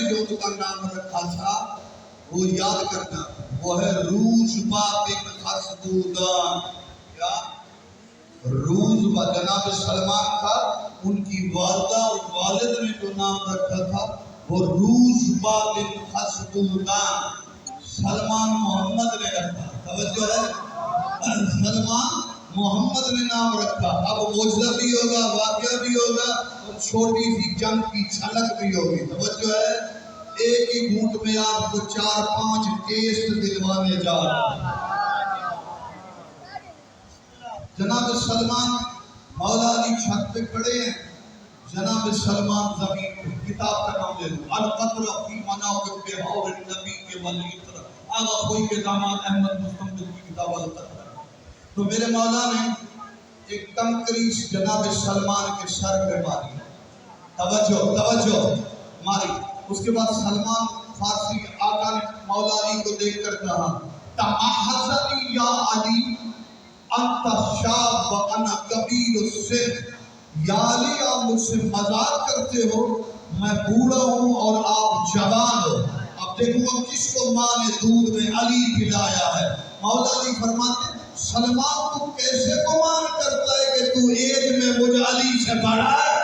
جو ان کا نام رکھا تھا وہ یاد کرنا، وہ ہے روزبہ بن خصبودان۔ کیا؟ روزبہ جناب سلمان تھا، ان کی والدہ اور والد نے جو نام رکھا تھا وہ روزبہ بن خصبودان، سلمان محمد نے رکھا۔ توجہ ہے، سلمان محمد نے نام رکھا۔ اب معجزہ بھی ہوگا، واقعہ بھی ہوگا اور چھوٹی سی جنگ کی جھلک بھی ہوگی۔ توجہ ہے، ایک ہی گھونٹ میں آپ کو 4-5 ٹیسٹ دلوانے جا رہا ہے۔ جناب سلمان مولا علی چھت پہ کھڑے ہیں، جناب سلمان زمین پہ۔ کتاب کا نام لے لو، القطرہ فی مناقب بحور النبی کے ولی طرح، آغا خوئی کے داماد احمد مستمد کی کتاب القطرہ۔ تو میرے مولا نے ایک کنکری جناب سلمان کے سر پہ ماری، توجہ ماری۔ اس کے بعد سلمان فارسی آقا نے مولا علی کو دیکھ کر کہا، تمحضنی یا علی انت شاب و انا کبیر السن، یا علی آپ مجھ سے مذاق کرتے ہو، میں بوڑھا ہوں اور آپ جوان ہو۔ اب دیکھو اب کس کو ماں نے دودھ میں علی پلایا ہے۔ مولا علی فرماتے ہیں سلمان تو کیسے گمان کرتا ہے کہ تو ایج میں مجھ علی سے بڑا ہے؟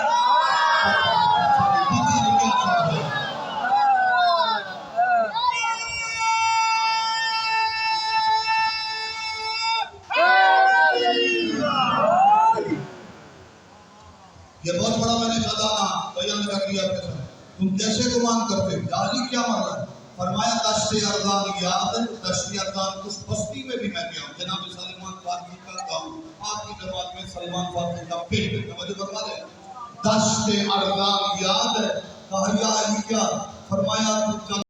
یہ بہت بڑا میں نے خزانہ بیان کر دیا آپ کے ساتھ۔ تم کیسے گمان کرتے ہو؟ علی کیا مر رہا ہے؟ فرمایا دشت ارزان یاد ہے، دشت ارزان اس بستی میں بھی میں گیا ہوں، جناب سلمان فارسی کا گاؤں، آپ کی جماعت میں سلمان فارسی کا پیٹ ہے۔ توجہ فرما دیں، دشت ارزان یاد ہے، کہا یا علی کیا؟ فرمایا